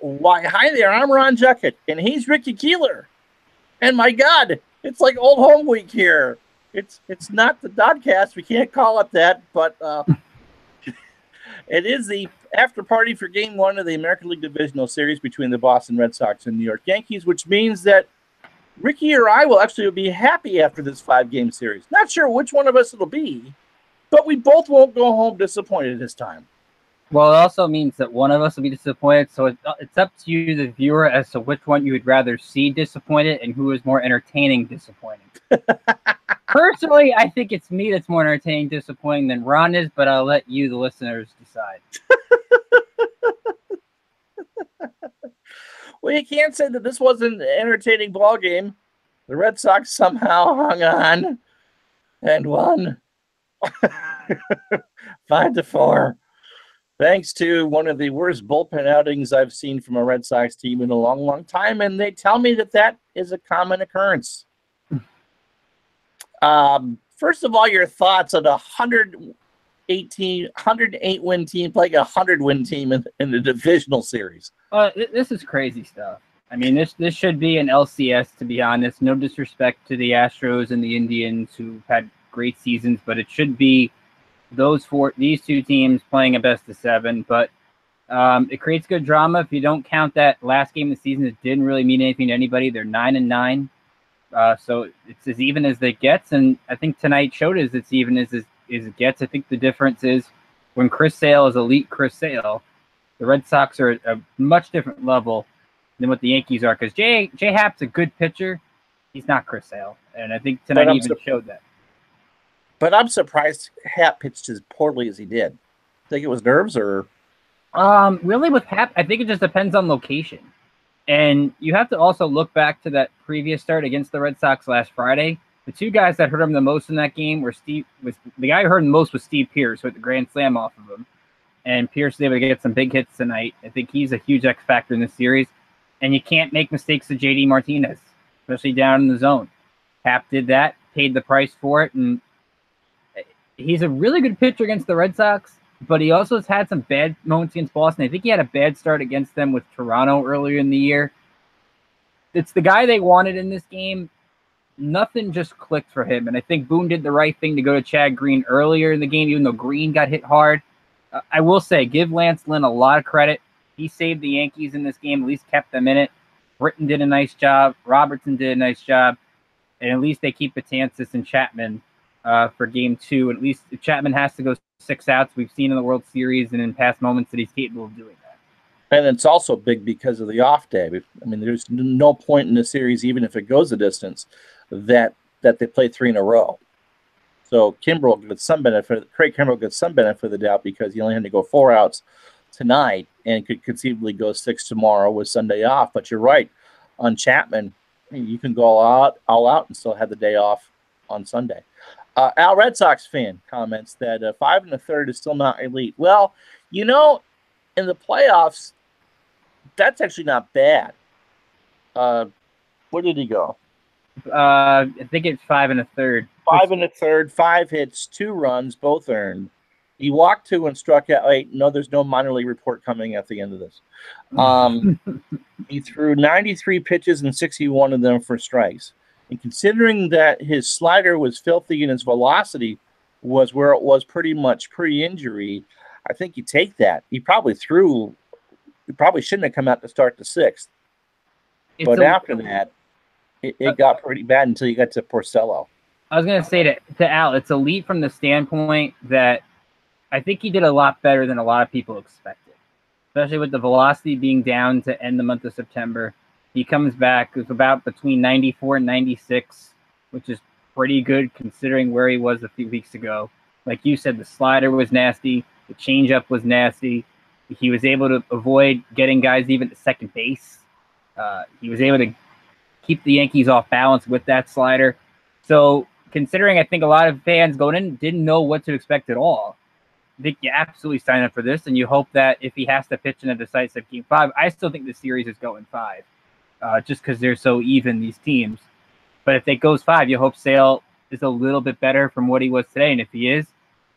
Why, hi there, I'm Ron Juckett, and he's Ricky Keeler. And my God, it's like old home week here. It's not the Dodcast, we can't call it that, but it is the after party for Game 1 of the American League Divisional Series between the Boston Red Sox and New York Yankees, which means that Ricky or I will actually be happy after this 5-game series. Not sure which one of us it'll be, but we both won't go home disappointed this time. Well, it also means that one of us will be disappointed, so it's up to you, the viewer, as to which one you would rather see disappointed and who is more entertaining disappointing. Personally, I think it's me that's more entertaining disappointing than Ron is, but I'll let you, the listeners, decide. Well, you can't say that this wasn't an entertaining ball game. The Red Sox somehow hung on and won 5-4. Thanks to one of the worst bullpen outings I've seen from a Red Sox team in a long, long time, and they tell me that is a common occurrence. First of all, your thoughts on a 108-win team playing a 100-win team in the divisional series. This is crazy stuff. I mean, this should be an LCS, to be honest. No disrespect to the Astros and the Indians, who've had great seasons, but it should be these two teams playing a best of 7. But it creates good drama. If you don't count that last game of the season, it didn't really mean anything to anybody. They're 9-9. So it's as even as it gets, and I think tonight showed us it's even as it gets. I think the difference is when Chris Sale is elite Chris Sale, the Red Sox are at a much different level than what the Yankees are, because J Happ's a good pitcher. He's not Chris Sale, and I think tonight even showed that. But I'm surprised Happ pitched as poorly as he did. Think it was nerves or? Really with Happ, I think it just depends on location. And you have to also look back to that previous start against the Red Sox last Friday. The two guys that hurt him the most in that game were the guy who hurt him the most was Steve Pearce, who hit the grand slam off of him. And Pearce was able to get some big hits tonight. I think he's a huge X factor in this series. And you can't make mistakes to JD Martinez, especially down in the zone. Happ did that, paid the price for it, and he's a really good pitcher against the Red Sox, but he also has had some bad moments against Boston. I think he had a bad start against them with Toronto earlier in the year. It's the guy they wanted in this game. Nothing just clicked for him, and I think Boone did the right thing to go to Chad Green earlier in the game, even though Green got hit hard. I will say, give Lance Lynn a lot of credit. He saved the Yankees in this game, at least kept them in it. Britton did a nice job. Robertson did a nice job. And at least they keep Betances and Chapman for Game 2. At least if Chapman has to go 6 outs, we've seen in the World Series and in past moments that he's capable of doing that. And it's also big because of the off day. I mean, there's no point in the series, even if it goes a distance, that they play 3 in a row. So Kimbrel gets some benefit. Craig Kimbrel gets some benefit of the doubt because he only had to go 4 outs tonight and could conceivably go 6 tomorrow with Sunday off. But you're right, on Chapman, you can go all out and still have the day off on Sunday. Al, Red Sox fan, comments that 5 1/3 is still not elite. Well, in the playoffs, that's actually not bad. Where did he go? I think it's 5 1/3. 5 1/3, 5 hits, 2 runs, both earned. He walked 2 and struck out 8. No, there's no minor league report coming at the end of this. He threw 93 pitches and 61 of them for strikes. And considering that his slider was filthy and his velocity was where it was pretty much pre-injury, I think you take that. He probably shouldn't have come out to start the 6th. But after that, it got pretty bad until you got to Porcello. I was going to say to Al, it's elite from the standpoint that I think he did a lot better than a lot of people expected, especially with the velocity being down to end the month of September. He comes back with about between 94 and 96, which is pretty good considering where he was a few weeks ago. Like you said, the slider was nasty. The changeup was nasty. He was able to avoid getting guys even to second base. He was able to keep the Yankees off balance with that slider. So considering I think a lot of fans going in didn't know what to expect at all, I think you absolutely sign up for this, and you hope that if he has to pitch in a decisive Game 5, I still think the series is going 5, just because they're so even, these teams. But if it goes 5, you hope Sale is a little bit better from what he was today, and if he is,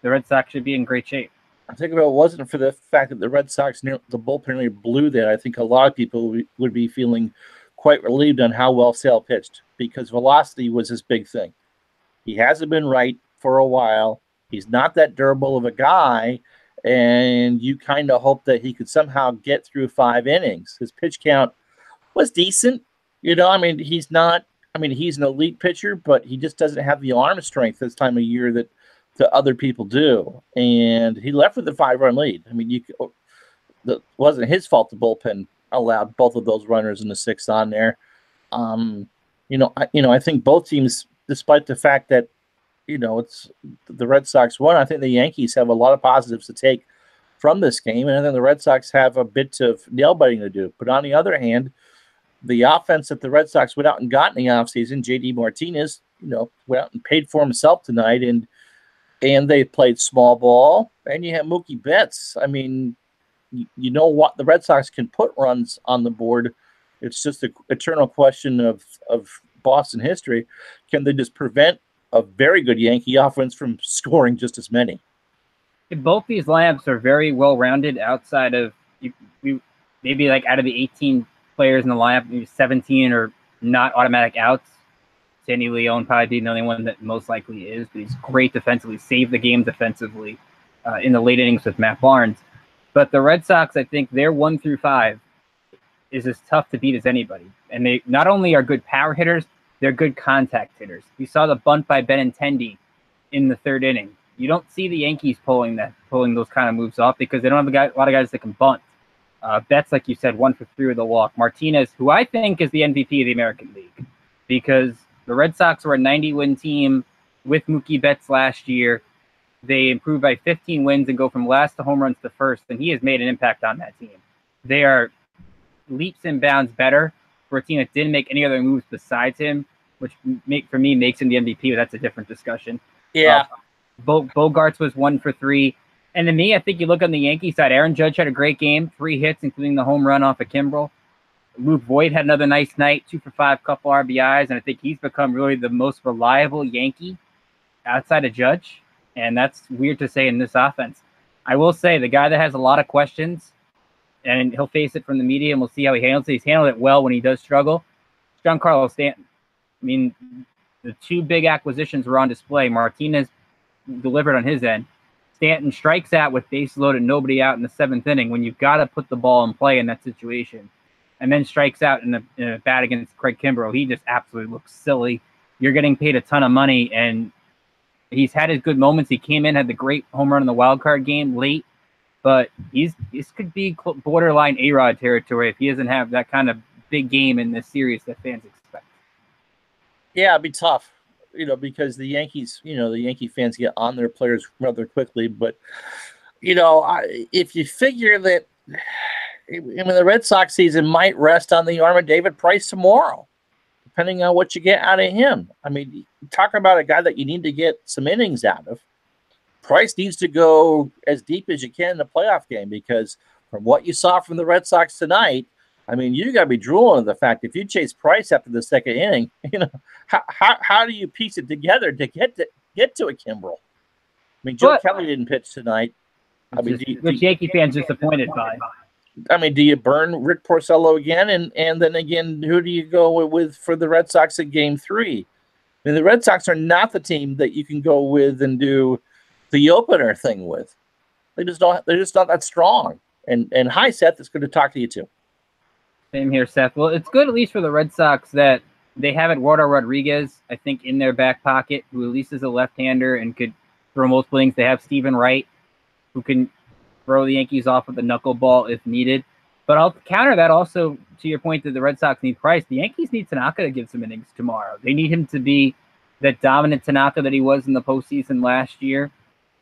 the Red Sox should be in great shape. I think if it wasn't for the fact that the Red Sox, the bullpen nearly blew that, I think a lot of people would be feeling quite relieved on how well Sale pitched, because velocity was his big thing. He hasn't been right for a while. He's not that durable of a guy, and you kind of hope that he could somehow get through 5 innings. His pitch count was decent. I mean, he's not. I mean, he's an elite pitcher, but he just doesn't have the arm strength this time of year that other people do. And he left with a 5-run lead. I mean, it wasn't his fault the bullpen allowed both of those runners in the sixth on there. I think both teams, despite the fact that it's the Red Sox won, I think the Yankees have a lot of positives to take from this game, and I think the Red Sox have a bit of nail biting to do. But on the other hand, the offense that the Red Sox went out and got in the offseason, JD Martinez, went out and paid for himself tonight, and they played small ball, and you have Mookie Betts. I mean, you know what, the Red Sox can put runs on the board. It's just an eternal question of Boston history. Can they just prevent a very good Yankee offense from scoring just as many? Both these lineups are very well-rounded outside of maybe like out of the 18 players in the lineup, maybe 17 are not automatic outs. Sandy Leon probably being the only one that most likely is, but he's great defensively, saved the game defensively in the late innings with Matt Barnes. But the Red Sox, I think their 1 through 5 is as tough to beat as anybody. And they not only are good power hitters, they're good contact hitters. We saw the bunt by Benintendi in the 3rd inning. You don't see the Yankees pulling those kind of moves off because they don't have a lot of guys that can bunt. Betts, like you said, 1 for 3 with a walk. Martinez, who I think is the MVP of the American League, because the Red Sox were a 90-win team with Mookie Betts last year. They improved by 15 wins and go from last to home runs to first, and he has made an impact on that team. They are leaps and bounds better for a team that didn't make any other moves besides him, which for me makes him the MVP, but that's a different discussion. Yeah. Bogarts was 1 for 3. And to me, I think you look on the Yankee side, Aaron Judge had a great game, 3 hits, including the home run off of Kimbrel. Luke Voigt had another nice night, 2 for 5, couple RBIs, and I think he's become really the most reliable Yankee outside of Judge, and that's weird to say in this offense. I will say the guy that has a lot of questions, and he'll face it from the media, and we'll see how he handles it. He's handled it well when he does struggle. Giancarlo Stanton. I mean, the 2 big acquisitions were on display. Martinez delivered on his end. Stanton strikes out with bases loaded, nobody out in the 7th inning when you've got to put the ball in play in that situation. And then strikes out in a bat against Craig Kimbrel. He just absolutely looks silly. You're getting paid a ton of money, and he's had his good moments. He came in, had the great home run in the wild card game late, but this could be borderline A-Rod territory if he doesn't have that kind of big game in this series that fans expect. Yeah, it'd be tough, because the Yankees, the Yankee fans get on their players rather quickly. But, if you figure that, the Red Sox season might rest on the arm of David Price tomorrow, depending on what you get out of him. I mean, talk about a guy that you need to get some innings out of. Price needs to go as deep as you can in the playoff game, because from what you saw from the Red Sox tonight, I mean, you got to be drooling at the fact if you chase Price after the 2nd inning, how do you piece it together to get to a Kimbrel? I mean, Joe Kelly didn't pitch tonight. Which Yankee fans disappointed by. I mean, do you burn Rick Porcello again? And then again, who do you go with for the Red Sox in Game 3? I mean, the Red Sox are not the team that you can go with and do the opener thing with. They're just not that strong. And hi, Seth, it's good to talk to you too. Same here, Seth. Well, it's good at least for the Red Sox that they have Eduardo Rodriguez, I think, in their back pocket, who at least is a left-hander and could throw multiple innings. They have Stephen Wright, who can throw the Yankees off with a knuckleball if needed. But I'll counter that also to your point that the Red Sox need Price. The Yankees need Tanaka to give some innings tomorrow. They need him to be that dominant Tanaka that he was in the postseason last year.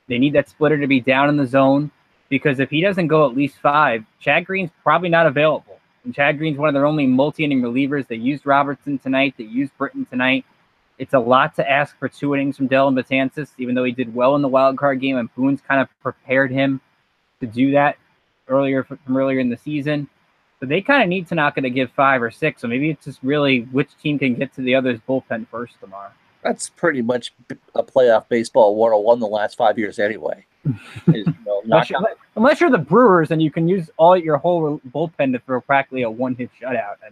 They need that splitter to be down in the zone, because if he doesn't go at least 5, Chad Green's probably not available. And Chad Green's one of their only multi-inning relievers. They used Robertson tonight. They used Britton tonight. It's a lot to ask for 2 innings from Dellin Betances, even though he did well in the wild card game, and Boone's kind of prepared him to do that earlier in the season. So they kind of need Tanaka to give 5 or 6. So maybe it's just really which team can get to the other's bullpen first tomorrow. That's pretty much a playoff baseball 101 the last 5 years anyway. Unless you're the Brewers and you can use your whole bullpen to throw practically a one-hit shutout. I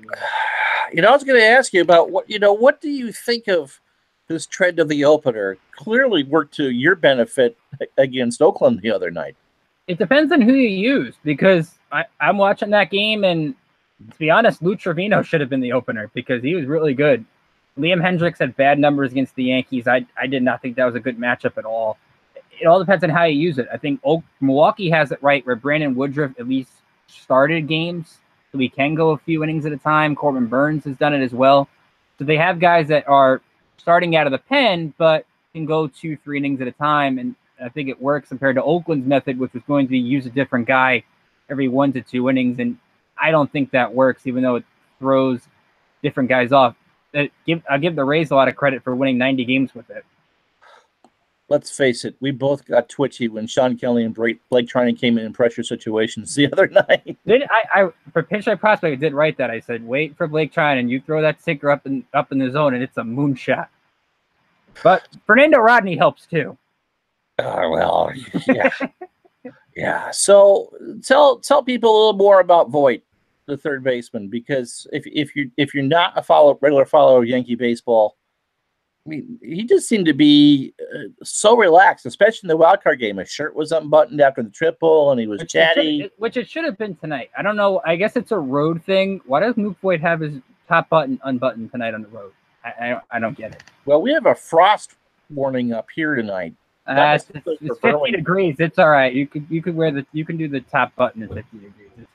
mean, I was going to ask you about what do you think of this trend of the opener? Clearly worked to your benefit against Oakland the other night. It depends on who you use, because I'm watching that game, and to be honest, Lou Trevino should have been the opener because he was really good. Liam Hendricks had bad numbers against the Yankees. I did not think that was a good matchup at all. It all depends on how you use it. I think Milwaukee has it right where Brandon Woodruff at least started games, so he can go a few innings at a time. Corbin Burns has done it as well. So they have guys that are starting out of the pen, but can go 2-3 innings at a time. And I think it works compared to Oakland's method, which was going to use a different guy every 1 to 2 innings. And I don't think that works, even though it throws different guys off. I'll give the Rays a lot of credit for winning 90 games with it. Let's face it, we both got twitchy when Sean Kelly and Blake Trinan came in pressure situations the other night. For pitch by prospect, I did write that. I said, wait for Blake Trinan. You throw that sinker up in the zone, and it's a moonshot. But Fernando Rodney helps too. Well, yeah. Yeah. So tell people a little more about Voit, the third baseman, because if you're not a regular follower of Yankee baseball, I mean, he just seemed to be so relaxed, especially in the wild card game. His shirt was unbuttoned after the triple, and he was chatty. Which it should have been tonight. I don't know. I guess it's a road thing. Why does Luke Voit have his top button unbuttoned tonight on the road? I don't get it. Well, we have a frost warning up here tonight. It's 50 degrees. It's all right. You can do the top button at 50 degrees.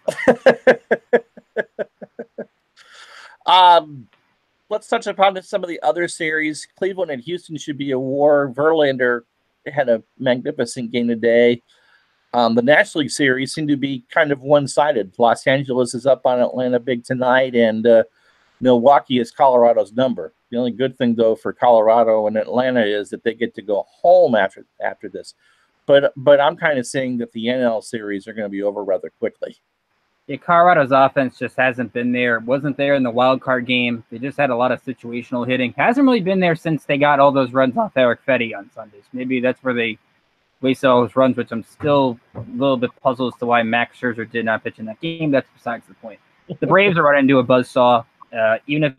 Let's touch upon some of the other series. Cleveland and Houston should be a war. Verlander had a magnificent game today. The National League series seemed to be kind of one-sided. Los Angeles is up on Atlanta big tonight, and Milwaukee is Colorado's number. The only good thing, though, for Colorado and Atlanta is that they get to go home after this. But I'm kind of saying that the NL series are going to be over rather quickly. Yeah, Colorado's offense just hasn't been there. Wasn't there in the wild card game. They just had a lot of situational hitting. Hasn't really been there since they got all those runs off Eric Fetty on Sundays. Maybe that's where they wasted all those runs, which I'm still a little bit puzzled as to why Max Scherzer did not pitch in that game. That's besides the point. The Braves are running into a buzzsaw. Even if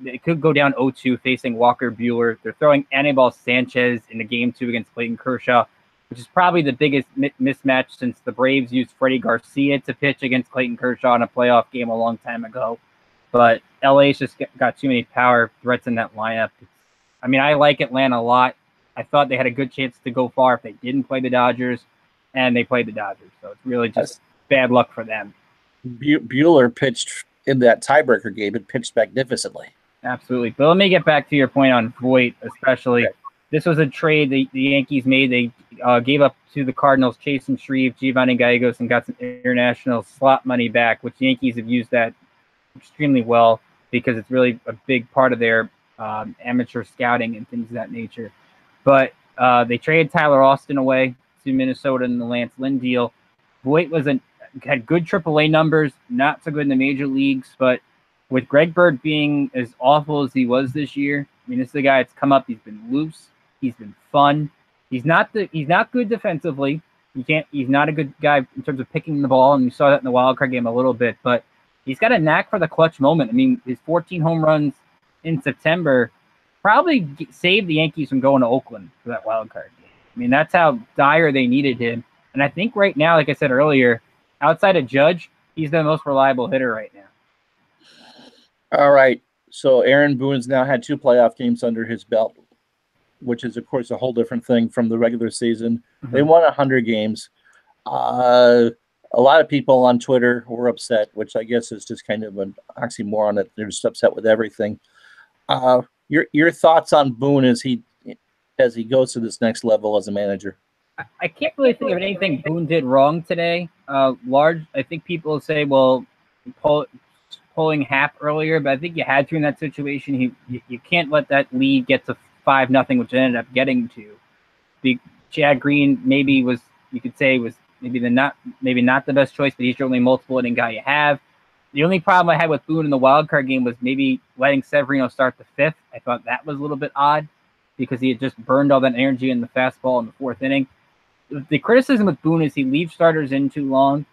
it could go down 0-2 facing Walker Buehler, they're throwing Anibal Sanchez in the game 2 against Clayton Kershaw, which is probably the biggest mismatch since the Braves used Freddie Garcia to pitch against Clayton Kershaw in a playoff game a long time ago. But LA's just got too many power threats in that lineup. I like Atlanta a lot. I thought they had a good chance to go far if they didn't play the Dodgers, and they played the Dodgers. So it's really just bad luck for them. Buehler pitched in that tiebreaker game and pitched magnificently. Absolutely. But let me get back to your point on Voit, especially. Okay. This was a trade the Yankees made. They gave up to the Cardinals Chasen Shreve, Giovanni Gallegos, and got some international slot money back, which the Yankees have used that extremely well because it's really a big part of their amateur scouting and things of that nature. But they traded Tyler Austin away to Minnesota in the Lance Lynn deal. Voit had good AAA numbers, not so good in the major leagues, but with Greg Bird being as awful as he was this year, this is the guy that's come up. He's been loose. He's been fun. He's not good defensively. He's not a good guy in terms of picking the ball, and you saw that in the wild card game a little bit, but he's got a knack for the clutch moment. His 14 home runs in September probably saved the Yankees from going to Oakland for that wild card game. That's how dire they needed him. And I think right now, like I said earlier, outside of Judge, he's the most reliable hitter right now. All right. So Aaron Boone's now had 2 playoff games under his belt, which is, of course, a whole different thing from the regular season. Mm-hmm. They won 100 games. A lot of people on Twitter were upset, which I guess is just kind of an oxymoron that they're just upset with everything. Your thoughts on Boone as he goes to this next level as a manager? I can't really think of anything Boone did wrong today. I think people say, well, pulling Happ earlier, but I think you had to in that situation. You can't let that lead get to 5-0, which it ended up getting to. Chad Green maybe was not the best choice, but he's your only multiple inning guy you have. The only problem I had with Boone in the wild card game was maybe letting Severino start the 5th. I thought that was a little bit odd because he had just burned all that energy in the fastball in the 4th inning. the criticism with Boone is he leaves starters in too long.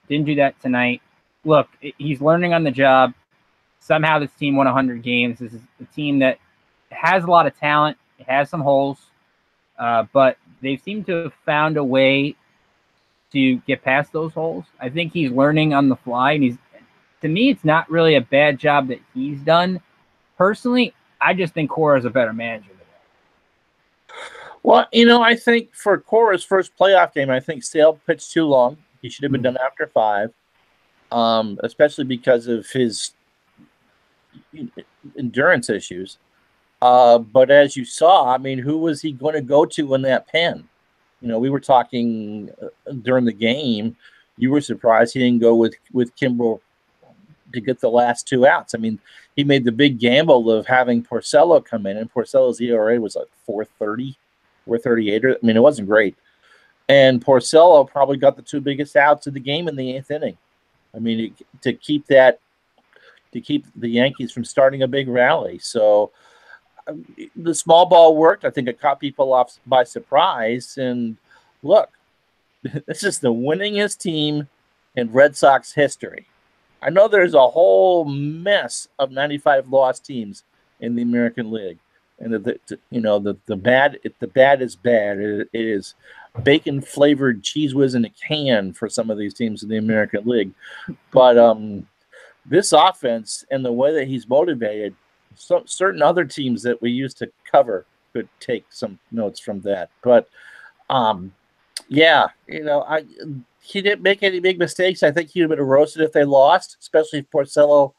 Didn't do that tonight. Look, he's learning on the job. Somehow this team won 100 games. This is a team that has a lot of talent. It has some holes, but they seem to have found a way to get past those holes. I think he's learning on the fly, and to me, it's not really a bad job that he's done. Personally, I just think Cora is a better manager than him. Well, I think for Cora's first playoff game, I think Sale pitched too long. He should have been done after 5, especially because of his endurance issues. But as you saw, I mean, who was he going to go to in that pen? We were talking during the game. You were surprised he didn't go with Kimbrel to get the last 2 outs. I mean, he made the big gamble of having Porcello come in, and Porcello's ERA was like 4.30, 4.38. I mean, it wasn't great. And Porcello probably got the 2 biggest outs of the game in the 8th inning. I mean, to keep the Yankees from starting a big rally. So the small ball worked. I think it caught people off by surprise. And look, this is the winningest team in Red Sox history. I know there's a whole mess of 95 lost teams in the American League, and the bad is bad. It is bacon flavored cheese whiz in a can for some of these teams in the American League. But this offense and the way that he's motivated, certain other teams that we used to cover could take some notes from that. But he didn't make any big mistakes. I think he would have been roasted if they lost, especially if Porcello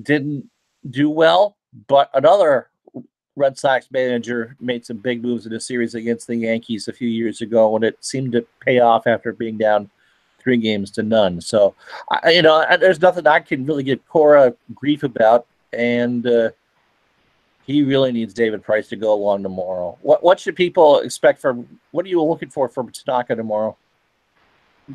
didn't do well. But another Red Sox manager made some big moves in a series against the Yankees a few years ago, and it seemed to pay off after being down 3-0. So, there's nothing I can really give Cora grief about, and he really needs David Price to go along tomorrow. What should people expect what are you looking for from Tanaka tomorrow?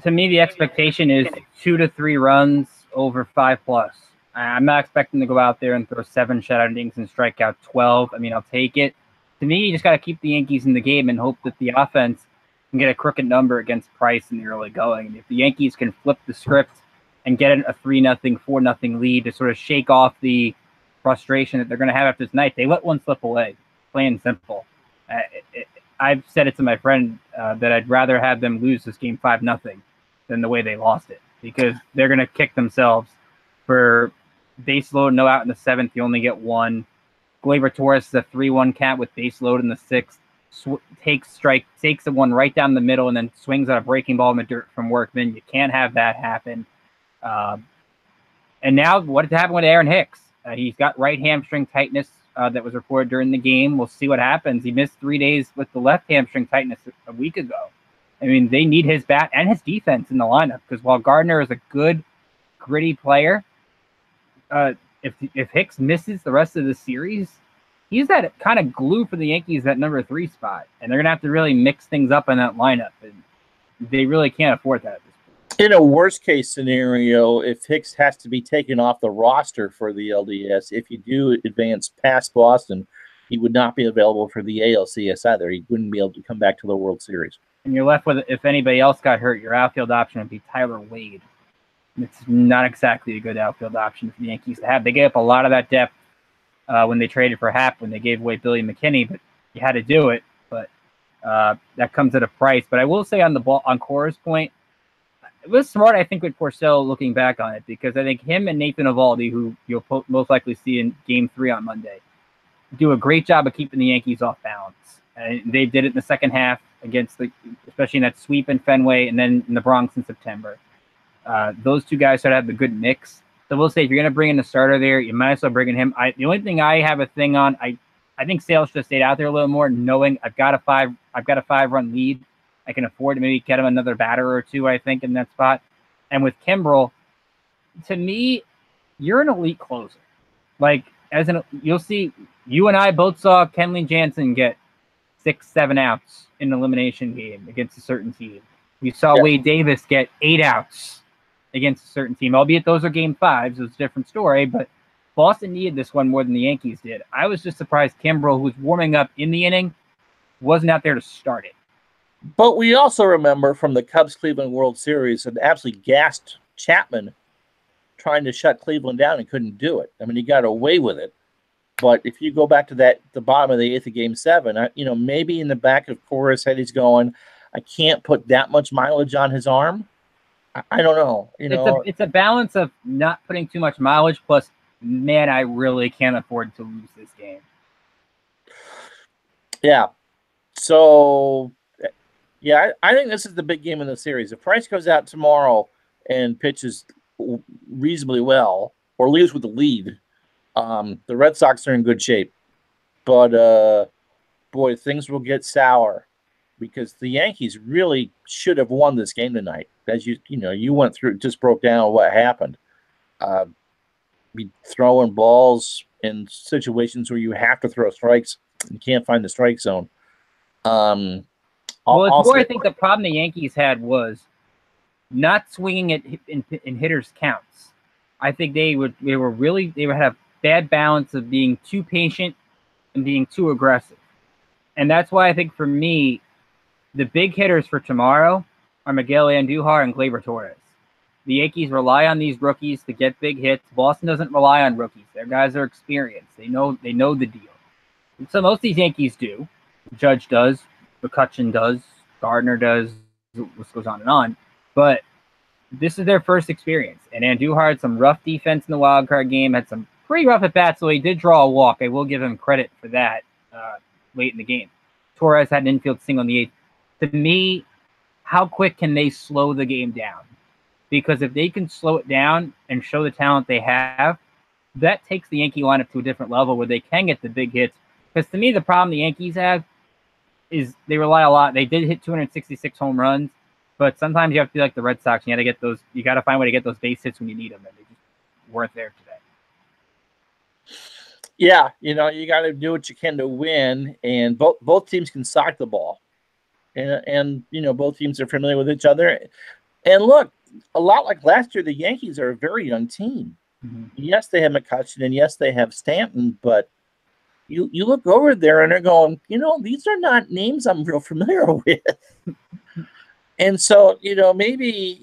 To me, the expectation is 2 to 3 runs over 5+. I'm not expecting to go out there and throw 7 shutout innings and strike out 12. I mean, I'll take it. To me, you just got to keep the Yankees in the game and hope that the offense can get a crooked number against Price in the early going. And if the Yankees can flip the script and get a 3-0, 4-0 lead to sort of shake off the frustration that they're going to have after tonight, they let one slip away, plain and simple. I've said it to my friend that I'd rather have them lose this game 5-0 than the way they lost it, because they're going to kick themselves for base load, no out in the 7th. You only get 1. Gleyber Torres is a 3-1 count with base load in the 6th. Takes the one right down the middle and then swings at a breaking ball in the dirt from Workman. You can't have that happen. And now what happened with Aaron Hicks? He's got right hamstring tightness that was reported during the game. We'll see what happens. He missed 3 days with the left hamstring tightness a week ago. I mean, they need his bat and his defense in the lineup, because while Gardner is a good, gritty player, if Hicks misses the rest of the series, he's that kind of glue for the Yankees, that number 3 spot. And they're going to have to really mix things up in that lineup. And they really can't afford that at this point. In a worst-case scenario, if Hicks has to be taken off the roster for the LDS, if you do advance past Boston, he would not be available for the ALCS either. He wouldn't be able to come back to the World Series. And you're left with, if anybody else got hurt, your outfield option would be Tyler Wade. It's not exactly a good outfield option for the Yankees to have. They gave up a lot of that depth when they traded for Happ, when they gave away Billy McKinney, but you had to do it. But that comes at a price. But I will say on Cora's point, it was smart, I think, with Porcello looking back on it, because I think him and Nathan Eovaldi, who you'll most likely see in Game 3 on Monday, do a great job of keeping the Yankees off balance. And they did it in the second half against especially in that sweep in Fenway and then in the Bronx in September. Those two guys sort of have the good mix. So we'll say if you're going to bring in a starter there, you might as well bring in him. The only thing I have a thing on, I think Sale should have stayed out there a little more, knowing I've got a 5-run lead. I can afford to maybe get him another batter or two, I think, in that spot. And with Kimbrel, to me, you're an elite closer. Like, you'll see, you and I both saw Kenley Jansen get 6-7 outs in an elimination game against a certain team. You saw Wade Davis get 8 outs against a certain team, albeit those are Game 5s. It was a different story, but Boston needed this one more than the Yankees did. I was just surprised Kimbrel, who was warming up in the inning, wasn't out there to start it. But we also remember from the Cubs-Cleveland World Series an absolutely gassed Chapman trying to shut Cleveland down and couldn't do it. I mean, he got away with it. But if you go back to the bottom of the eighth of Game 7, maybe in the back of Cora's head he's going, I can't put that much mileage on his arm. I don't know. It's a balance of not putting too much mileage plus, man, I really can't afford to lose this game. Yeah. So, yeah, I think this is the big game in the series. If Price goes out tomorrow and pitches reasonably well or leaves with the lead, the Red Sox are in good shape. But, boy, things will get sour because the Yankees really should have won this game tonight. As you went through, just broke down what happened. Be throwing balls in situations where you have to throw strikes and can't find the strike zone. I think the problem the Yankees had was not swinging it in hitters' counts. I think they would have a bad balance of being too patient and being too aggressive. And that's why I think for me, the big hitters for tomorrow are Miguel Andujar and Gleyber Torres. The Yankees rely on these rookies to get big hits. Boston doesn't rely on rookies. Their guys are experienced. They know the deal. And so most of these Yankees do. Judge does. McCutchen does. Gardner does. This goes on and on. But this is their first experience. And Andujar had some rough defense in the wild card game. Had some pretty rough at bats, so he did draw a walk. I will give him credit for that late in the game. Torres had an infield single in the eighth. To me, how quick can they slow the game down? Because if they can slow it down and show the talent they have, that takes the Yankee lineup to a different level where they can get the big hits. Because to me, the problem the Yankees have is they rely a lot. They did hit 266 home runs, but sometimes you have to be like the Red Sox. You got to find a way to get those base hits when you need them, and they just weren't there today. Yeah, you got to do what you can to win, and both teams can sock the ball. And both teams are familiar with each other. And look, a lot like last year, the Yankees are a very young team. Mm-hmm. Yes, they have McCutchen, and yes, they have Stanton, but you look over there and they're going, these are not names I'm real familiar with. And so, maybe,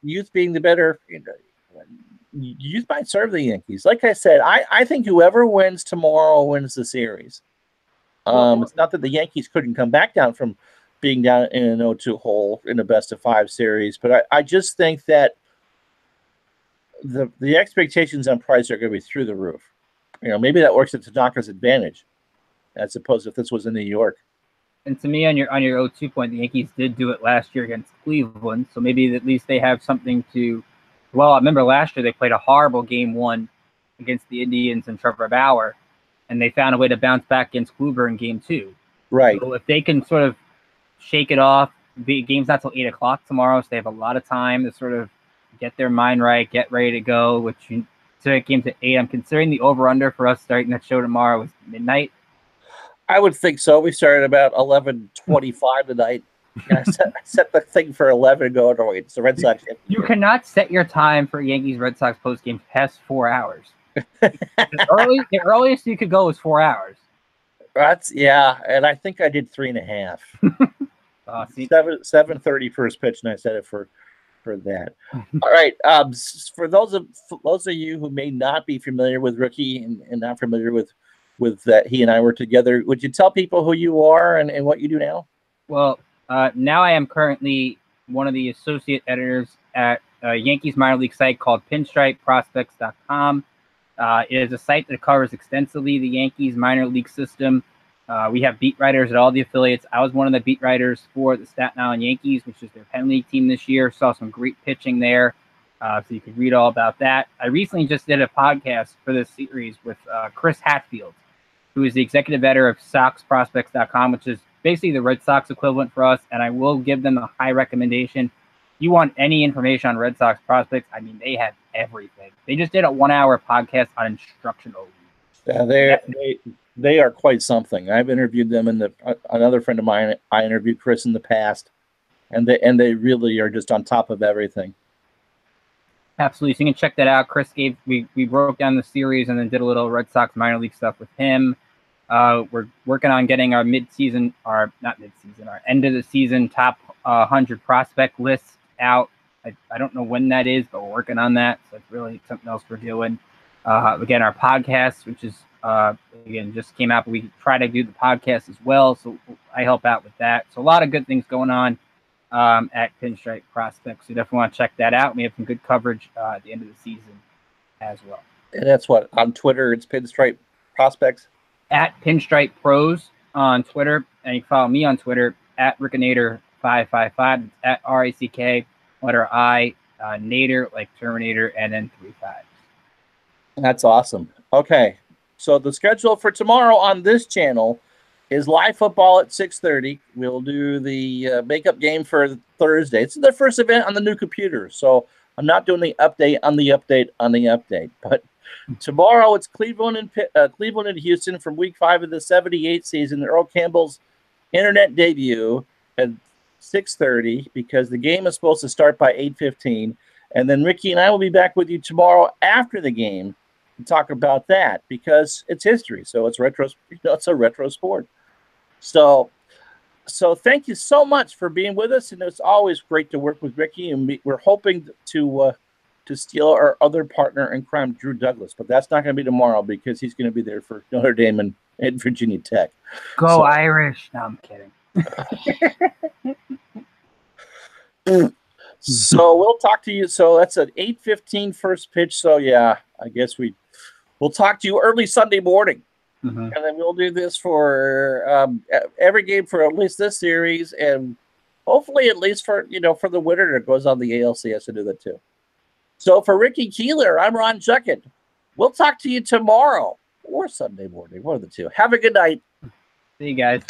youth being the better, youth might serve the Yankees. Like I said, I think whoever wins tomorrow wins the series. It's not that the Yankees couldn't come back down from being down in an 0-2 hole in a best-of-5 series. But I just think that the expectations on Price are going to be through the roof. Maybe that works at Tanaka's advantage, as opposed to if this was in New York. And to me, on your 0-2 point, the Yankees did do it last year against Cleveland, so maybe at least they have something to. Well, I remember last year they played a horrible Game 1 against the Indians and Trevor Bauer, and they found a way to bounce back against Kluber in Game 2. Right. So if they can sort of shake it off, the game's not till 8 o'clock tomorrow, so they have a lot of time to sort of get their mind right, get ready to go. So it came to 8. I'm considering the over/under for us starting that show tomorrow is midnight. I would think so. We started about 11:25 tonight. I set the thing for 11 and go, no, wait, it's the Red Sox. You cannot set your time for Yankees-Red Sox postgame past 4 hours. The earliest you could go is 4 hours. And I think I did 3.5. 7:30 first pitch, and I set it for that. All right. For those of you who may not be familiar with Rookie and not familiar with that he and I were together, would you tell people who you are and what you do now? Well, now I am currently one of the associate editors at a Yankees minor league site called PinstripeProspects.com. It is a site that covers extensively the Yankees minor league system. We have beat writers at all the affiliates. I was one of the beat writers for the Staten Island Yankees, which is their Penn League team this year. Saw some great pitching there, so you could read all about that. I recently just did a podcast for this series with Chris Hatfield, who is the executive editor of SoxProspects.com, which is basically the Red Sox equivalent for us, and I will give them a high recommendation. You want any information on Red Sox prospects, I mean, they have everything. They just did a 1-hour podcast on instructional. Yeah, they are quite something. I've interviewed them, and another friend of mine, I interviewed Chris in the past, and they really are just on top of everything. Absolutely. So you can check that out. Chris we broke down the series and then did a little Red Sox minor league stuff with him. We're working on getting our our end of the season top 100 prospect list out. I don't know when that is, but we're working on that. So it's really something else we're doing. Again, our podcast, which is again just came out, but we try to do the podcast as well. So I help out with that. So a lot of good things going on at Pinstripe Prospects. So you definitely want to check that out. We have some good coverage at the end of the season as well. And that's what on Twitter. It's Pinstripe Prospects. At Pinstripe Pros on Twitter, and you can follow me on Twitter at Rickinator555. It's at RACK letter I Nader like Terminator and then 3 5. That's awesome. Okay, so the schedule for tomorrow on this channel is live football at 6:30. We'll do the makeup game for Thursday. It's their first event on the new computer, so I'm not doing the update on the update on the update. But tomorrow it's Cleveland and Houston from Week 5 of the 78 season. Earl Campbell's internet debut at 6:30 because the game is supposed to start by 8:15. And then Ricky and I will be back with you tomorrow after the game to talk about that because it's history. So it's retro. It's a retro sport. So thank you so much for being with us, and it's always great to work with Ricky. And we're hoping to steal our other partner in crime, Drew Douglas, but that's not going to be tomorrow because he's going to be there for Notre Dame and Virginia Tech. Go Irish! No, I'm kidding. So we'll talk to you. So that's an 8:15 first pitch. So yeah, I guess we'll talk to you early Sunday morning. And then we'll do this for every game for at least this series, and hopefully at least for the winner that goes on the ALCS to do that too. So for Ricky Keeler, I'm Ron Juckett. We'll talk to you tomorrow or Sunday morning, one of the two. Have a good night. See you guys.